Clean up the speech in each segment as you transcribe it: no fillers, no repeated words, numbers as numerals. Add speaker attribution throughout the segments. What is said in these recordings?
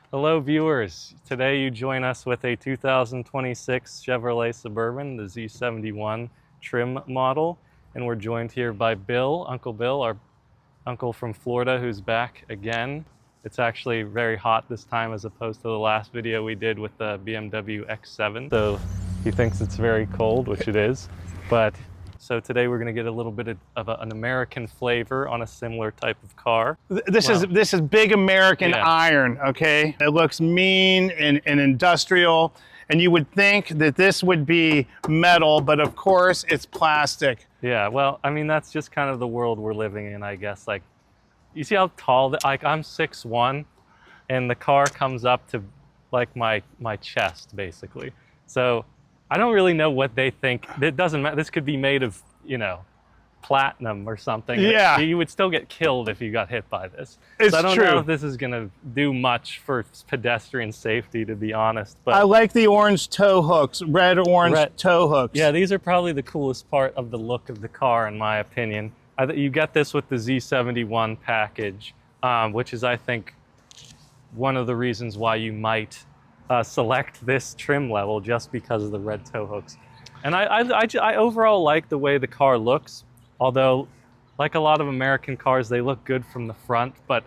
Speaker 1: Hello viewers, today you join us with a 2026 Chevrolet Suburban, the Z71 trim model, and we're joined here by Bill, Uncle Bill, our uncle from Florida who's back again. It's actually very hot this time as opposed to the last video we did with the BMW X7. So he thinks it's very cold, which it is, but so today we're going to get a little bit of an American flavor on a similar type of car.
Speaker 2: This is big American iron, okay? It looks mean and industrial, and you would think that this would be metal, but of course it's plastic.
Speaker 1: Yeah, well, I mean, that's just kind of the world we're living in, I guess. Like, you see how tall, like I'm 6'1", and the car comes up to like my chest, basically. So I don't really know what they think. It doesn't matter. This could be made of, you know, platinum or something.
Speaker 2: Yeah.
Speaker 1: You would still get killed if you got hit by this.
Speaker 2: It's
Speaker 1: so I don't
Speaker 2: true.
Speaker 1: know if this is going to do much for pedestrian safety, to be honest. But
Speaker 2: I like the orange tow hooks, red-orange tow hooks.
Speaker 1: Yeah, these are probably the coolest part of the look of the car, in my opinion. You get this with the Z71 package, which is, I think, one of the reasons why you might select this trim level, just because of the red tow hooks. And I overall like the way the car looks, although like a lot of American cars, they look good from the front, but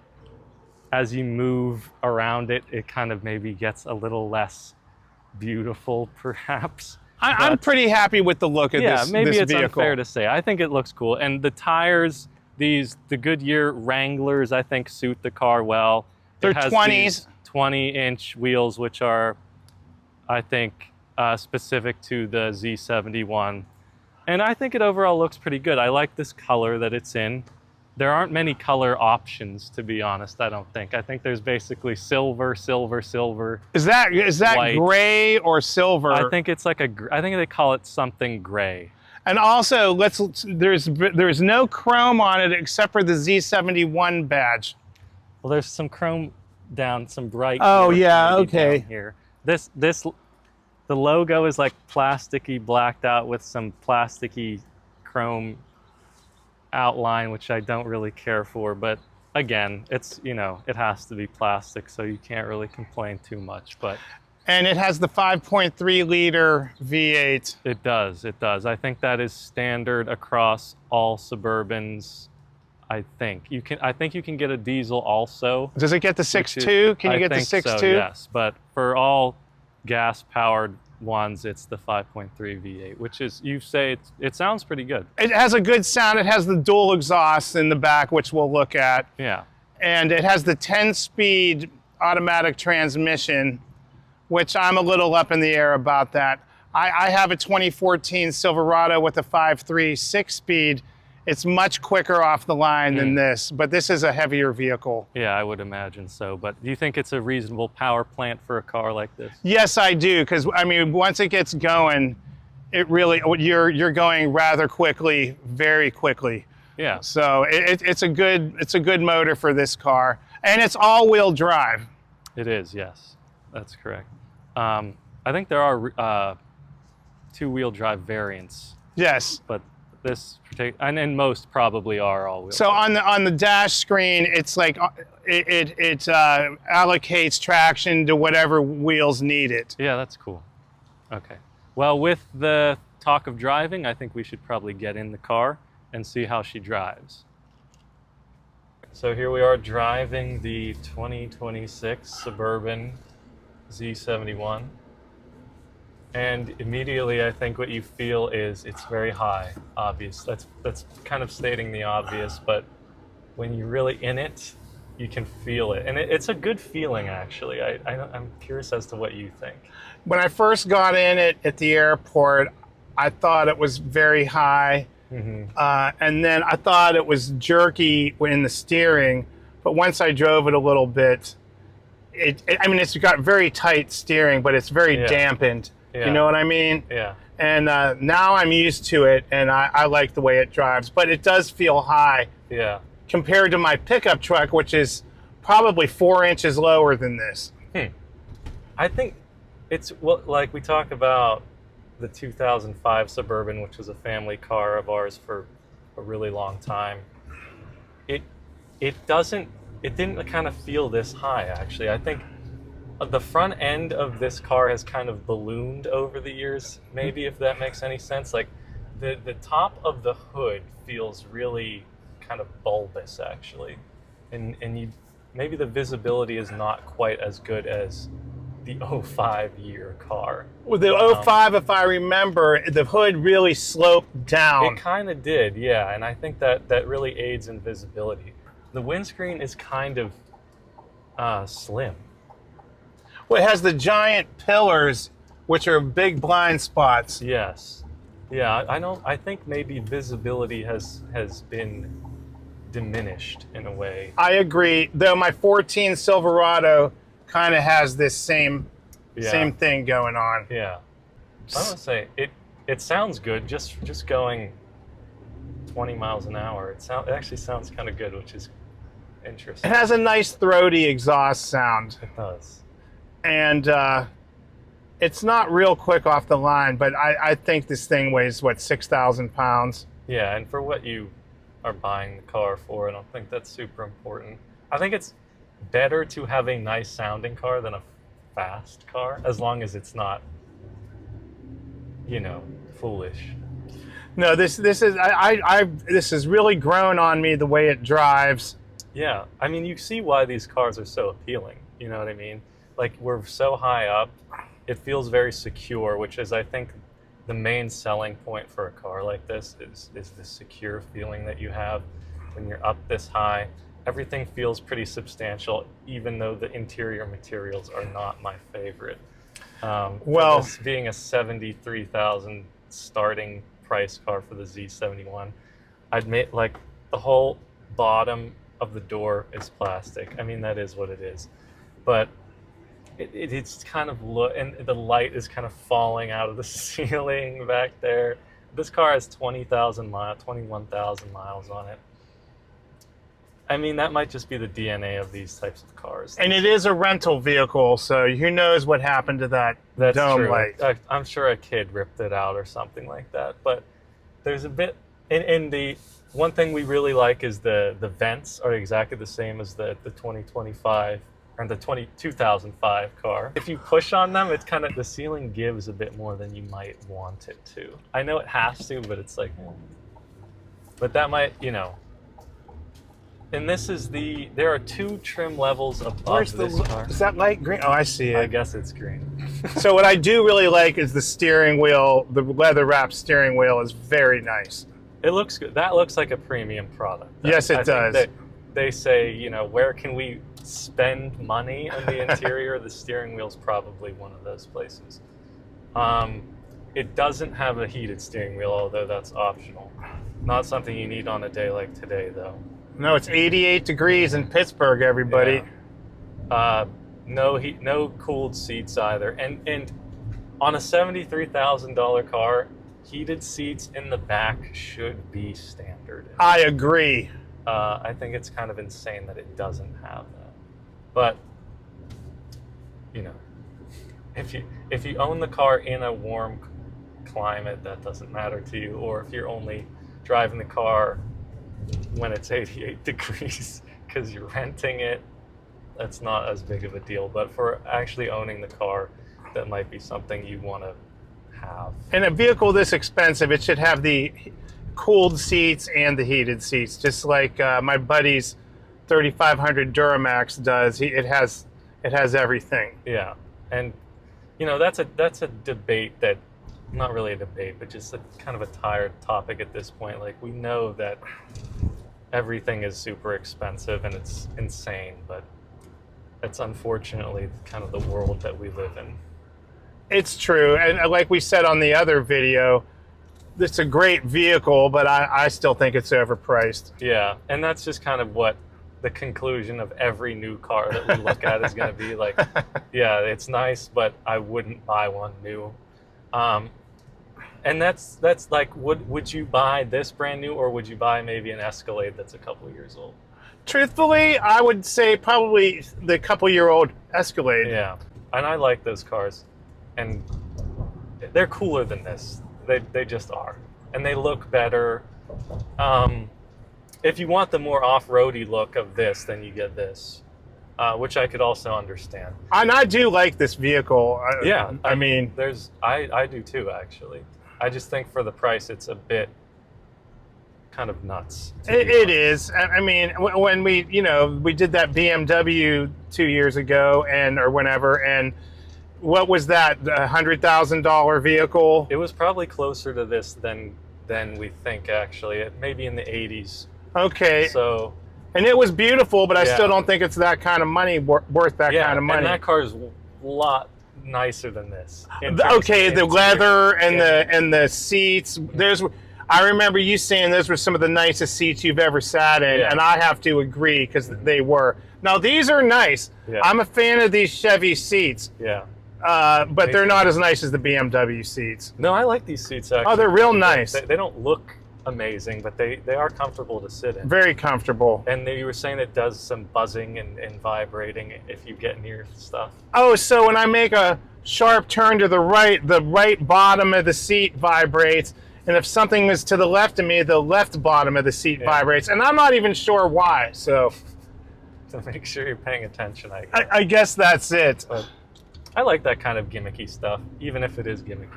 Speaker 1: as you move around it, it kind of maybe gets a little less beautiful, perhaps.
Speaker 2: I'm pretty happy with the look of this vehicle.
Speaker 1: Yeah, maybe it's unfair to say. I think it looks cool. And the tires, the Goodyear Wranglers, I think suit the car well.
Speaker 2: They're 20s.
Speaker 1: 20-inch wheels, which are, I think, specific to the Z71. And I think it overall looks pretty good. I like this color that it's in. There aren't many color options, to be honest, I don't think. I think there's basically silver, silver, silver. Is that
Speaker 2: white, gray or silver?
Speaker 1: I think it's like I think they call it something gray.
Speaker 2: And also, there's no chrome on it except for the Z71 badge.
Speaker 1: Well, there's some chrome down, some bright.
Speaker 2: Oh yeah, okay.
Speaker 1: Down here, the logo is like plasticky, blacked out with some plasticky chrome outline, which I don't really care for. But again, it's, you know, it has to be plastic, so you can't really complain too much. But
Speaker 2: and it has the 5.3 liter V8.
Speaker 1: It does. It does. I think that is standard across all Suburbans. I think you can get a diesel also.
Speaker 2: Does it get the 6.2? Can you get the 6.2?
Speaker 1: So, yes, but for all gas-powered ones, it's the 5.3 V8, which is, you say it sounds pretty good.
Speaker 2: It has a good sound. It has the dual exhaust in the back, which we'll look at.
Speaker 1: Yeah.
Speaker 2: And it has the 10-speed automatic transmission, which I'm a little up in the air about that. I have a 2014 Silverado with a 5.3 6-speed. It's much quicker off the line than this, but this is a heavier vehicle.
Speaker 1: Yeah, I would imagine so. But do you think it's a reasonable power plant for a car like this?
Speaker 2: Yes, I do, because I mean, once it gets going, it really you're going rather quickly, very quickly.
Speaker 1: Yeah.
Speaker 2: So it's a good motor for this car, and it's all-wheel drive.
Speaker 1: It is, yes, that's correct. I think there are two-wheel drive variants.
Speaker 2: Yes.
Speaker 1: But this and most probably are all-wheel.
Speaker 2: So on the dash screen, it's like it allocates traction to whatever wheels need it.
Speaker 1: Yeah, that's cool. Okay. Well, with the talk of driving, I think we should probably get in the car and see how she drives. So here we are driving the 2026 Suburban Z71. And immediately, I think what you feel is it's very high, obvious. That's kind of stating the obvious, but when you're really in it, you can feel it. And it's a good feeling, actually. I'm curious as to what you think.
Speaker 2: When I first got in it at the airport, I thought it was very high. And then I thought it was jerky in the steering. But once I drove it a little bit, I mean, it's got very tight steering, but it's very dampened. Yeah. You know what I mean?
Speaker 1: Yeah.
Speaker 2: And now I'm used to it, and I like the way it drives. But it does feel high.
Speaker 1: Yeah.
Speaker 2: Compared to my pickup truck, which is probably 4 inches lower than this.
Speaker 1: I think it's, well, like we talk about the 2005 Suburban, which was a family car of ours for a really long time. It didn't kind of feel this high, actually. I think the front end of this car has kind of ballooned over the years, maybe, if that makes any sense. Like the top of the hood feels really kind of bulbous, actually, and maybe the visibility is not quite as good as the '05 year car.
Speaker 2: With the '05, if I remember, the hood really sloped down.
Speaker 1: It kind of did, yeah, and I think that really aids in visibility. The windscreen is kind of slim.
Speaker 2: Well, it has the giant pillars, which are big blind spots.
Speaker 1: Yes. Yeah, I think maybe visibility has been diminished in a way.
Speaker 2: I agree, though my 14 Silverado kind of has this same thing going on.
Speaker 1: Yeah. I want to say it sounds good just going 20 miles an hour. It actually sounds kind of good, which is interesting.
Speaker 2: It has a nice throaty exhaust sound.
Speaker 1: It does.
Speaker 2: And it's not real quick off the line, but I think this thing weighs, what, 6,000 pounds?
Speaker 1: Yeah, and for what you are buying the car for, I don't think that's super important. I think it's better to have a nice sounding car than a fast car, as long as it's not, foolish.
Speaker 2: No, this has really grown on me, the way it drives.
Speaker 1: Yeah, I mean, you see why these cars are so appealing. You know what I mean? Like, we're so high up, it feels very secure, which is, I think, the main selling point for a car like this is the secure feeling that you have when you're up this high. Everything feels pretty substantial, even though the interior materials are not my favorite.
Speaker 2: Well,
Speaker 1: this being a $73,000 starting price car for the Z71, I'd make, like, the whole bottom of the door is plastic. I mean, that is what it is. But it's kind of and the light is kind of falling out of the ceiling back there. This car has 21,000 miles on it. I mean, that might just be the DNA of these types of cars.
Speaker 2: And it is a rental vehicle, so who knows what happened to that dome light.
Speaker 1: I'm sure a kid ripped it out or something like that. But there's a bit, and the one thing we really like is the vents are exactly the same as the 2025 or the 2005 car. If you push on them, it's kind of, the ceiling gives a bit more than you might want it to. I know it has to, but it's like, but that might, And this is there are two trim levels above this car.
Speaker 2: Is that light green? Oh, I see it.
Speaker 1: I guess it's green.
Speaker 2: So what I do really like is the steering wheel. The leather wrapped steering wheel is very nice.
Speaker 1: It looks good. That looks like a premium product.
Speaker 2: Yes, it does.
Speaker 1: They say, where can we spend money on the interior? The steering wheel's probably one of those places. It doesn't have a heated steering wheel, although that's optional. Not something you need on a day like today, though.
Speaker 2: No, it's 88 degrees in Pittsburgh, everybody.
Speaker 1: Yeah. No heat, no cooled seats either. And on a $73,000 car, heated seats in the back should be standard.
Speaker 2: I agree.
Speaker 1: I think it's kind of insane that it doesn't have that. But, if you own the car in a warm climate, that doesn't matter to you. Or if you're only driving the car when it's 88 degrees because you're renting it, that's not as big of a deal. But for actually owning the car, that might be something you want to have. In
Speaker 2: a vehicle this expensive, it should have the cooled seats and the heated seats, just like my buddy's 3500 Duramax does. It has everything.
Speaker 1: Yeah, and that's a debate that, not really a debate, but just a kind of a tired topic at this point. Like, we know that everything is super expensive and it's insane, but it's unfortunately kind of the world that we live in.
Speaker 2: It's true, and like we said on the other video, it's a great vehicle, but I still think it's overpriced.
Speaker 1: Yeah, and that's just kind of what the conclusion of every new car that we look at is going to be. Like, yeah, it's nice, but I wouldn't buy one new. And that's like, would you buy this brand new, or would you buy maybe an Escalade that's a couple years old?
Speaker 2: Truthfully, I would say probably the couple-year-old Escalade.
Speaker 1: Yeah, and I like those cars, and they're cooler than this. They just are, and they look better. If you want the more off-roady look of this, then you get this, which I could also understand.
Speaker 2: And I do like this vehicle.
Speaker 1: Yeah,
Speaker 2: I mean,
Speaker 1: I do too, actually. I just think for the price, it's a bit kind of nuts.
Speaker 2: it is. I mean, when we did that BMW 2 years ago or whenever, and what was that, a $100,000 vehicle?
Speaker 1: It was probably closer to this than we think, actually. It maybe in the 80s.
Speaker 2: Okay.
Speaker 1: So,
Speaker 2: and it was beautiful, but I
Speaker 1: Yeah.
Speaker 2: still don't think it's that kind of money, worth that
Speaker 1: yeah,
Speaker 2: kind of money.
Speaker 1: and that car is a lot nicer than this. in terms
Speaker 2: Okay,
Speaker 1: of
Speaker 2: the
Speaker 1: interior.
Speaker 2: leather and
Speaker 1: Yeah.
Speaker 2: the seats. I remember you saying those were some of the nicest seats you've ever sat in,
Speaker 1: Yeah.
Speaker 2: and I have to agree because they were. Now these are nice.
Speaker 1: Yeah.
Speaker 2: I'm a fan of these Chevy seats,
Speaker 1: Yeah.
Speaker 2: but
Speaker 1: Me
Speaker 2: they're
Speaker 1: too.
Speaker 2: not as nice as the BMW seats.
Speaker 1: No, I like these seats, actually.
Speaker 2: Oh, they're real nice.
Speaker 1: They don't look amazing, but they are comfortable to sit in.
Speaker 2: Very comfortable.
Speaker 1: And you were saying it does some buzzing and vibrating if you get near stuff.
Speaker 2: Oh, so when I make a sharp turn to the right bottom of the seat vibrates, and if something is to the left of me, the left bottom of the seat
Speaker 1: Yeah.
Speaker 2: vibrates, and I'm not even sure why. So
Speaker 1: So make sure you're paying attention, I guess.
Speaker 2: I guess that's it.
Speaker 1: But I like that kind of gimmicky stuff, even if it is gimmicky.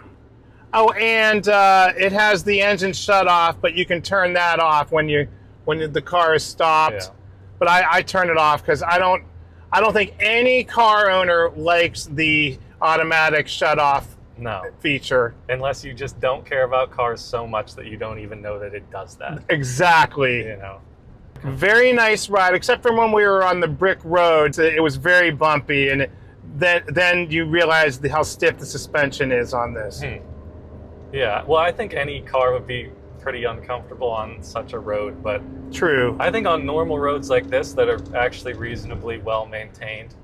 Speaker 2: Oh, and it has the engine shut off, but you can turn that off when the car is stopped.
Speaker 1: Yeah.
Speaker 2: But I turn it off because I don't think any car owner likes the automatic shut off
Speaker 1: No,
Speaker 2: feature.
Speaker 1: unless you just don't care about cars so much that you don't even know that it does that.
Speaker 2: Exactly.
Speaker 1: You know.
Speaker 2: Very nice ride, except for when we were on the brick roads. It was very bumpy, and then you realize how stiff the suspension is on this.
Speaker 1: Yeah. Well, I think any car would be pretty uncomfortable on such a road, but
Speaker 2: True.
Speaker 1: I think on normal roads like this that are actually reasonably well maintained,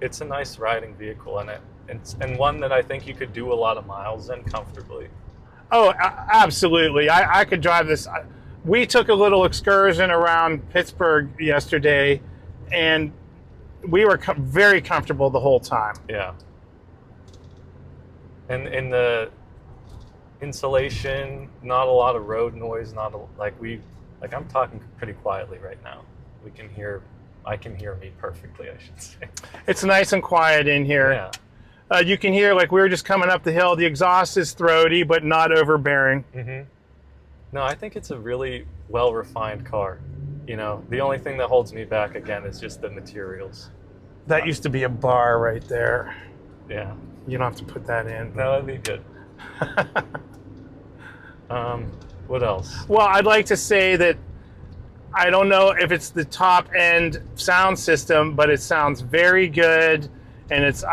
Speaker 1: it's a nice riding vehicle, and one that I think you could do a lot of miles in comfortably.
Speaker 2: Oh, absolutely. I could drive this. We took a little excursion around Pittsburgh yesterday, and we were very comfortable the whole time.
Speaker 1: Yeah. And in the insulation, not a lot of road noise, I'm talking pretty quietly right now. I can hear me perfectly, I should say.
Speaker 2: It's nice and quiet in here.
Speaker 1: Yeah.
Speaker 2: You can hear, like we were just coming up the hill, the exhaust is throaty, but not overbearing.
Speaker 1: Mm-hmm. No, I think it's a really well-refined car. You know, the only thing that holds me back, again, is just the materials.
Speaker 2: That used to be a bar right there.
Speaker 1: Yeah.
Speaker 2: You don't have to put that in.
Speaker 1: No, that'd be good. What else?
Speaker 2: Well, I'd like to say that I don't know if it's the top end sound system, but it sounds very good, and it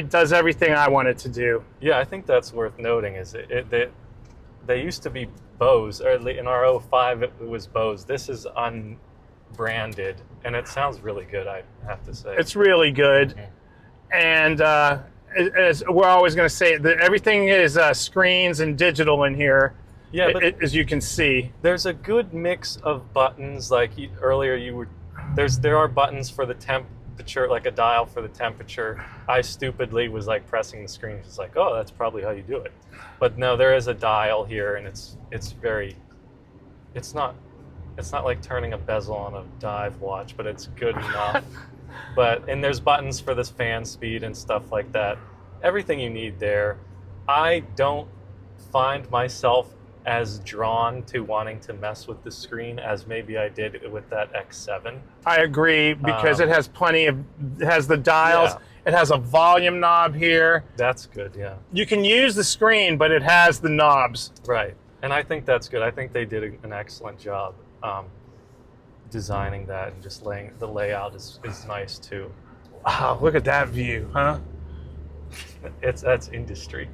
Speaker 2: does everything I want it to do.
Speaker 1: Yeah, I think that's worth noting. Is they used to be Bose, or in our 05 it was Bose. This is unbranded, and it sounds really good, I have to say.
Speaker 2: It's really good, and as we're always going to say, that everything is screens and digital in here.
Speaker 1: Yeah, but
Speaker 2: as you can see.
Speaker 1: there's a good mix of buttons. Like earlier, there are buttons for the temperature, like a dial for the temperature. I stupidly was like pressing the screen. It's like, oh, that's probably how you do it. But no, there is a dial here, and it's not like turning a bezel on a dive watch, but it's good enough. And there's buttons for this fan speed and stuff like that. Everything you need there. I don't find myself as drawn to wanting to mess with the screen as maybe I did with that X7.
Speaker 2: I agree, because it has it has the dials.
Speaker 1: Yeah.
Speaker 2: It has a volume knob here.
Speaker 1: That's good, yeah.
Speaker 2: You can use the screen, but it has the knobs.
Speaker 1: Right, and I think that's good. I think they did an excellent job designing that, and just the layout is nice too.
Speaker 2: Wow, look at that view, huh?
Speaker 1: That's industry,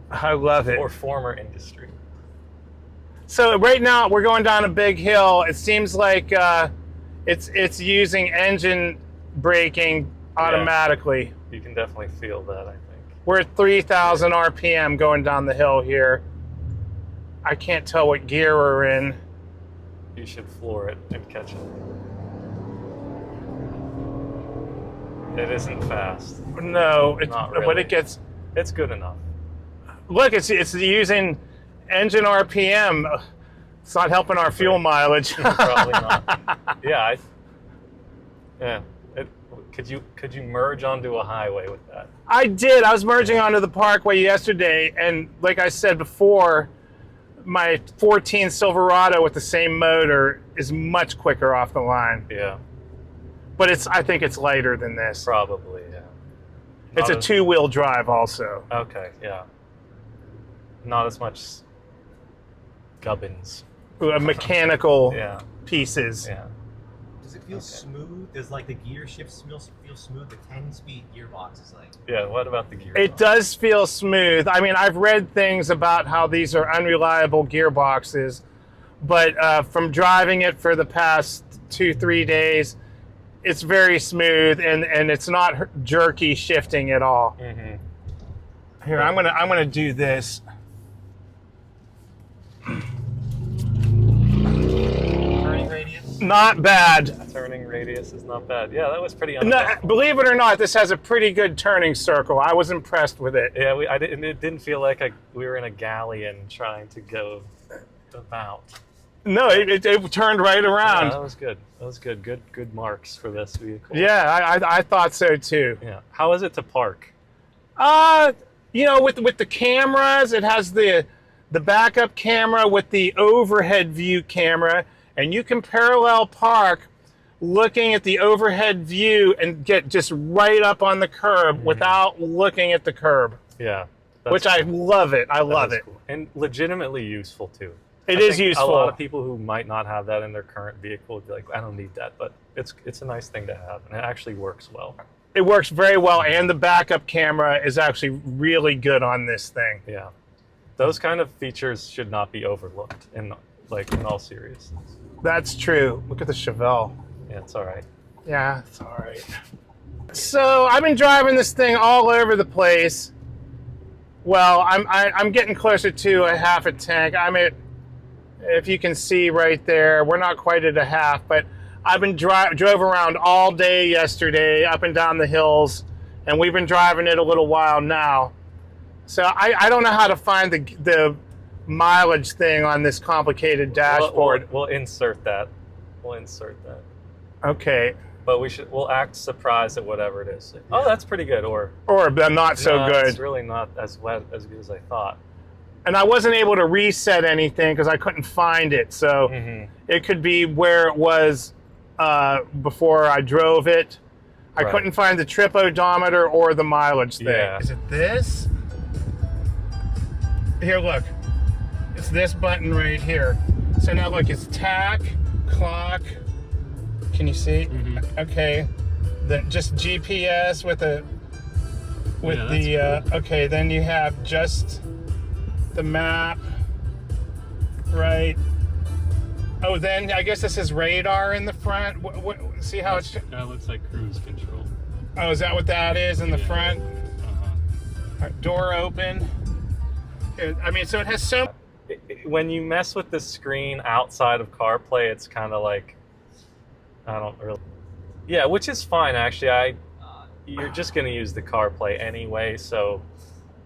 Speaker 2: I love it.
Speaker 1: or former industry.
Speaker 2: So right now we're going down a big hill. It seems like it's using engine braking automatically.
Speaker 1: You can definitely feel that, I think.
Speaker 2: We're at 3,000 RPM going down the hill here. I can't tell what gear we're in.
Speaker 1: You should floor it and catch it. It isn't fast.
Speaker 2: No,
Speaker 1: Not
Speaker 2: but
Speaker 1: really.
Speaker 2: it's
Speaker 1: good enough.
Speaker 2: look, it's using engine RPM It's not helping our fuel mileage.
Speaker 1: Probably not. Yeah. Yeah. Could you merge onto a highway with that?
Speaker 2: I did. I was merging onto the Parkway yesterday, and like I said before, my 14 Silverado with the same motor is much quicker off the line.
Speaker 1: Yeah.
Speaker 2: But I think it's lighter than this.
Speaker 1: Probably, yeah.
Speaker 2: It's a two-wheel drive also.
Speaker 1: Okay, yeah. Not as much gubbins.
Speaker 2: Mechanical
Speaker 1: Yeah.
Speaker 2: pieces.
Speaker 1: Yeah.
Speaker 3: Does it feel smooth? Does like the gear shifts feel smooth? The 10-speed gearbox is like.
Speaker 1: Yeah, what about the gear?
Speaker 2: It does feel smooth. I mean, I've read things about how these are unreliable gearboxes, but from driving it for the past 2-3 days, it's very smooth and it's not jerky shifting at all.
Speaker 1: Mm-hmm.
Speaker 2: Here, I'm gonna do this.
Speaker 3: Turning radius?
Speaker 2: Not bad.
Speaker 1: Turning radius is not bad. Yeah, that was pretty
Speaker 2: No,
Speaker 1: uneventful.
Speaker 2: believe it or not, this has a pretty good turning circle. I was impressed with it.
Speaker 1: Yeah, it didn't feel like we were in a galleon trying to go about.
Speaker 2: No, it turned right around.
Speaker 1: Yeah, that was good. That was good. Good marks for this vehicle.
Speaker 2: Yeah, I thought so too.
Speaker 1: Yeah. How is it to park?
Speaker 2: You know, with the cameras, it has the backup camera with the overhead view camera, and you can parallel park looking at the overhead view and get just right up on the curb without looking at the curb.
Speaker 1: Yeah.
Speaker 2: Which I love it. I love it.
Speaker 1: Cool. And legitimately useful too.
Speaker 2: It
Speaker 1: I
Speaker 2: is
Speaker 1: think
Speaker 2: useful.
Speaker 1: A lot of people who might not have that in their current vehicle would be like, I don't need that, but it's a nice thing to have, and it actually works well.
Speaker 2: It works very well, and the backup camera is actually really good on this thing.
Speaker 1: Yeah. Those kind of features should not be overlooked in all seriousness.
Speaker 2: That's true. Look at the Chevelle.
Speaker 1: Yeah, it's all right.
Speaker 2: Yeah, it's all right. So I've been driving this thing all over the place. Well, I'm getting closer to a half a tank. I'm at, if you can see right there, we're not quite at a half, but I've been drove around all day yesterday, up and down the hills, and we've been driving it a little while now. So I don't know how to find the mileage thing on this complicated dashboard.
Speaker 1: We'll insert that. We'll insert that.
Speaker 2: Okay.
Speaker 1: But we'll act surprised at whatever it is. Oh, that's pretty good. Or
Speaker 2: not so
Speaker 1: no,
Speaker 2: good.
Speaker 1: It's really not as good as I thought.
Speaker 2: And I wasn't able to reset anything because I couldn't find it. So it could be where it was before I drove it. I couldn't find the trip odometer or the mileage thing.
Speaker 1: Yeah.
Speaker 2: Is it this? Here, look. It's this button right here. So now look, it's tack, clock. Can you see? Okay. Then just GPS with okay, then you have just the map, right? Oh, then I guess this is radar in the front. See how it's...
Speaker 1: That looks like cruise control.
Speaker 2: Oh, is that what that is in the front? Right, door open. I mean, so it has so...
Speaker 1: When you mess with the screen outside of CarPlay, it's kind of like, I don't really... Yeah, which is fine, actually. You're just going to use the CarPlay anyway, so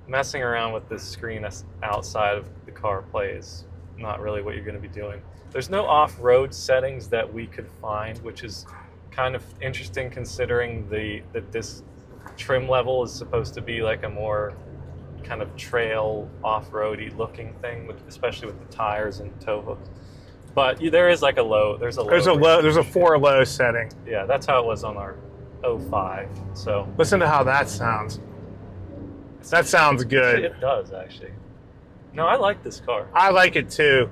Speaker 1: messing around with the screen outside of the CarPlay is not really what you're going to be doing. There's no off-road settings that we could find, which is kind of interesting considering that this trim level is supposed to be like a more kind of trail off-roady looking thing, especially with the tires and tow hooks. But there is like a low. There's a
Speaker 2: 4 low setting.
Speaker 1: Yeah, that's how it was on our 05. So
Speaker 2: listen to how that sounds. That sounds good.
Speaker 1: It does actually. No, I like this car.
Speaker 2: I like it too.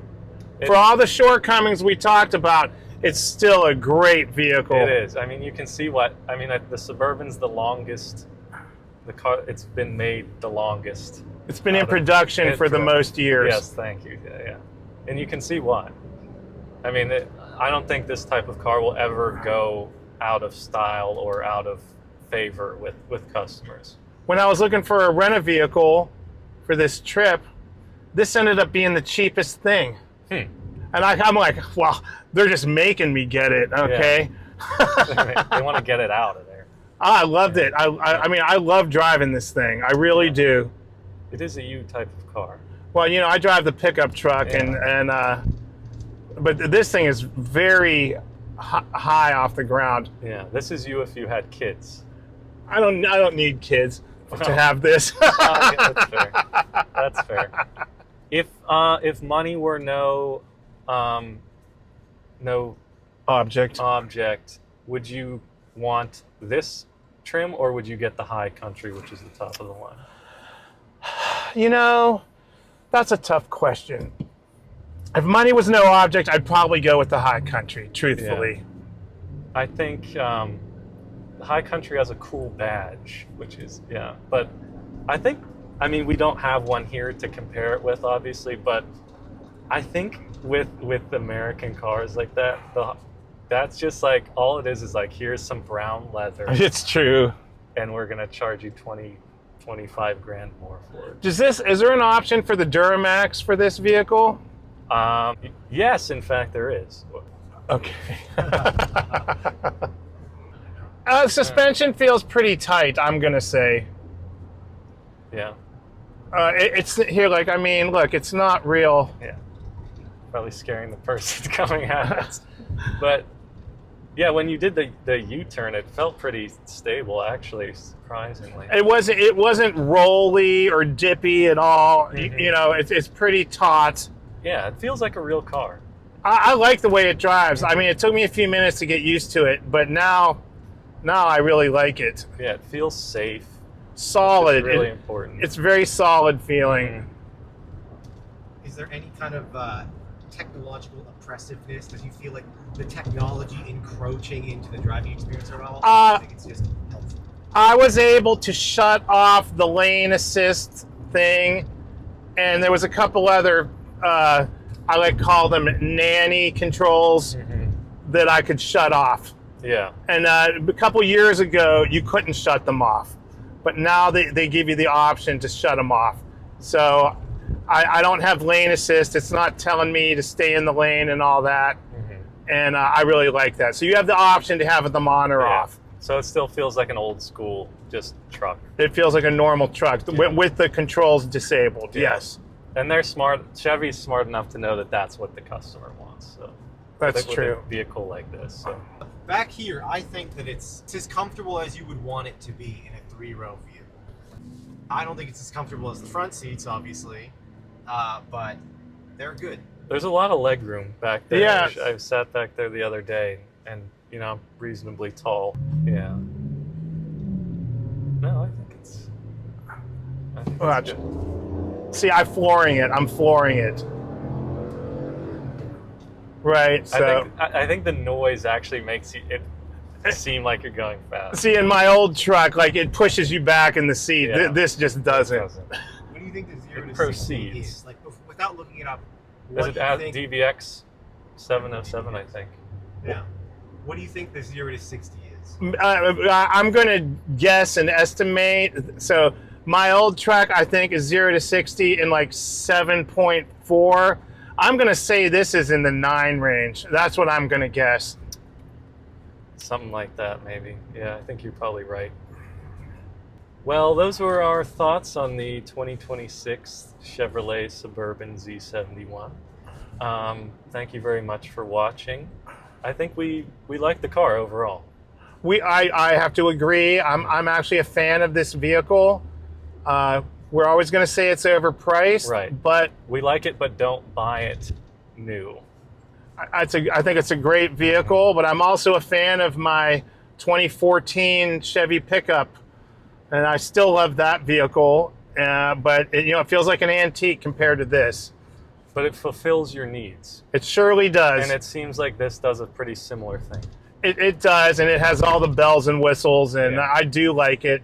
Speaker 2: For all the shortcomings we talked about, it's still a great vehicle.
Speaker 1: It is. I mean, you can see the Suburban's the longest. The car, it's been made the longest.
Speaker 2: It's been in production for the most years.
Speaker 1: Yes, thank you. Yeah. And you can see why. I mean, I don't think this type of car will ever go out of style or out of favor with customers.
Speaker 2: When I was looking for a rent-a vehicle for this trip, this ended up being the cheapest thing. And I'm like, well, they're just making me get it, okay?
Speaker 1: Yeah. They want to get it out of there.
Speaker 2: I loved it. I mean, I love driving this thing. I really do.
Speaker 1: It is a U type of car.
Speaker 2: Well, you know, I drive the pickup truck, and But this thing is very high off the ground.
Speaker 1: Yeah, this is you if you had kids.
Speaker 2: I don't need kids to have this.
Speaker 1: Yeah, that's fair. That's fair. If money were no
Speaker 2: Object.
Speaker 1: would you want this trim, or would you get the High Country, which is the top of the line?
Speaker 2: You know, that's a tough question. If money was no object, I'd probably go with the High Country, truthfully.
Speaker 1: Yeah. I think the High Country has a cool badge, which is, yeah. But I mean, we don't have one here to compare it with, obviously, but I think with American cars like that, that's just like, all it is like, here's some brown leather.
Speaker 2: It's true.
Speaker 1: And we're going to charge you 25 grand more for it.
Speaker 2: Is there an option for the Duramax for this vehicle?
Speaker 1: Yes, in fact, there is.
Speaker 2: Okay. Suspension feels pretty tight, I'm going to say.
Speaker 1: Yeah.
Speaker 2: It's here, like, I mean, look, it's not real.
Speaker 1: Yeah. Probably scaring the person coming at us. But yeah, when you did the U-turn, it felt pretty stable, actually, surprisingly.
Speaker 2: It wasn't rolly or dippy at all.
Speaker 1: Mm-hmm.
Speaker 2: You know, it's pretty taut.
Speaker 1: Yeah, it feels like a real car.
Speaker 2: I like the way it drives. I mean, it took me a few minutes to get used to it, but now I really like it.
Speaker 1: Yeah, it feels safe.
Speaker 2: Solid.
Speaker 1: It's really important.
Speaker 2: It's very solid feeling.
Speaker 3: Is there any kind of technological oppressiveness? Does you feel like the technology encroaching into the driving experience at all? I think it's just helpful.
Speaker 2: I was able to shut off the lane assist thing, and there was a couple other, I like to call them nanny controls that I could shut off.
Speaker 1: Yeah.
Speaker 2: And a couple years ago, you couldn't shut them off. But now they give you the option to shut them off. So I don't have lane assist. It's not telling me to stay in the lane and all that. And I really like that. So you have the option to have the monitor off.
Speaker 1: So it still feels like an old school just truck.
Speaker 2: It feels like a normal truck with the controls disabled, yes.
Speaker 1: And they're smart. Chevy's smart enough to know that that's what the customer wants. So
Speaker 2: that's true.
Speaker 1: With a vehicle like this. So.
Speaker 3: Back here, I think that it's as comfortable as you would want it to be in a 3-row vehicle. I don't think it's as comfortable as the front seats, obviously, but they're good.
Speaker 1: There's a lot of leg room back there.
Speaker 2: Yeah.
Speaker 1: I sat back there the other day, and you know, I'm reasonably tall. Yeah. No, I think it's
Speaker 2: Watch.
Speaker 1: good.
Speaker 2: See, I'm flooring it. Right. So
Speaker 1: I think the noise actually makes it seem like you're going fast.
Speaker 2: see, in my old truck, like, it pushes you back in the seat.
Speaker 1: Yeah.
Speaker 2: This just doesn't.
Speaker 3: What do you think the 0 to 60
Speaker 1: proceeds.
Speaker 3: is? Like, without looking it up,
Speaker 1: Is
Speaker 3: what
Speaker 1: it
Speaker 3: do you
Speaker 1: at
Speaker 3: think?
Speaker 1: DBX 707, I think.
Speaker 3: Yeah. What do you think the 0 to 60 is?
Speaker 2: I'm going to guess and estimate. So my old truck, I think, is 0 to 60 in like 7.4. I'm going to say this is in the 9 range. That's what I'm going to guess.
Speaker 1: Something like that, maybe. Yeah, I think you're probably right. Well, those were our thoughts on the 2026 Chevrolet Suburban Z71. Thank you very much for watching. I think we like the car overall.
Speaker 2: I have to agree. I'm actually a fan of this vehicle. We're always going to say it's overpriced,
Speaker 1: Right.
Speaker 2: But
Speaker 1: We like it, but don't buy it new.
Speaker 2: I think it's a great vehicle. But I'm also a fan of my 2014 Chevy pickup, and I still love that vehicle. But it feels like an antique compared to this.
Speaker 1: But it fulfills your needs.
Speaker 2: It surely does.
Speaker 1: And it seems like this does a pretty similar thing.
Speaker 2: It does, and it has all the bells and whistles, and
Speaker 1: Yeah.
Speaker 2: I do like it.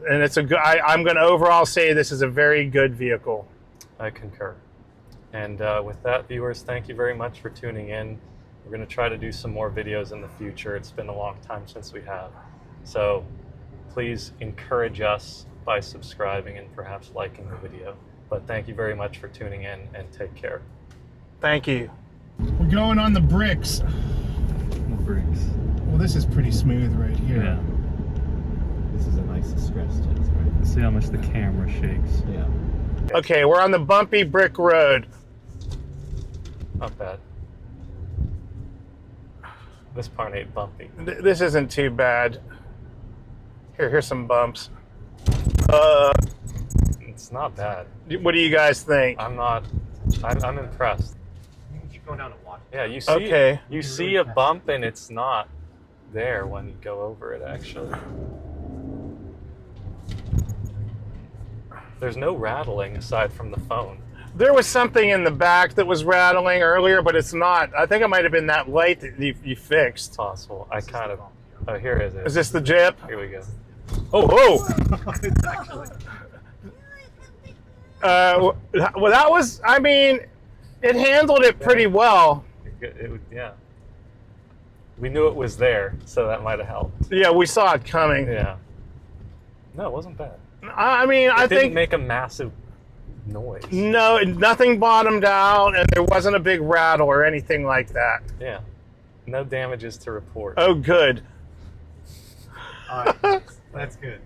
Speaker 2: And it's a good. I'm going to overall say this is a very good vehicle.
Speaker 1: I concur. And with that, viewers, thank you very much for tuning in. We're going to try to do some more videos in the future. It's been a long time since we have. So please encourage us by subscribing and perhaps liking the video. But thank you very much for tuning in, and take care.
Speaker 2: Thank you. We're going on the bricks.
Speaker 1: The brakes.
Speaker 2: Well, this is pretty smooth right here.
Speaker 1: Yeah.
Speaker 3: This is a nice stress test, right?
Speaker 1: See how much the camera shakes.
Speaker 3: Yeah.
Speaker 2: Okay, we're on the bumpy brick road.
Speaker 1: Not bad. This part ain't bumpy.
Speaker 2: This isn't too bad. Here's some bumps.
Speaker 1: It's not bad.
Speaker 2: What do you guys think?
Speaker 1: I'm impressed.
Speaker 3: You can keep going down and watch.
Speaker 1: Yeah, you see,
Speaker 2: Okay.
Speaker 1: you see a bump and it's not there when you go over it, actually. There's no rattling aside from the phone.
Speaker 2: There was something in the back that was rattling earlier, but it's not. I think it might have been that light that you
Speaker 1: It's
Speaker 2: fixed.
Speaker 1: possible. I kind of... Oh, here it is.
Speaker 2: Is this the Jip?
Speaker 1: Here we go.
Speaker 2: Oh!
Speaker 3: It's actually.
Speaker 2: Well, that was, I mean, it handled it pretty well.
Speaker 1: Yeah. We knew it was there, so that might have helped.
Speaker 2: Yeah, we saw it coming.
Speaker 1: Yeah. No, it wasn't bad.
Speaker 2: I mean, I
Speaker 1: It didn't
Speaker 2: think
Speaker 1: make a massive noise.
Speaker 2: no, nothing bottomed out, and there wasn't a big rattle or anything like that.
Speaker 1: Yeah. No damages to report.
Speaker 2: Oh, good.
Speaker 3: All right, that's good.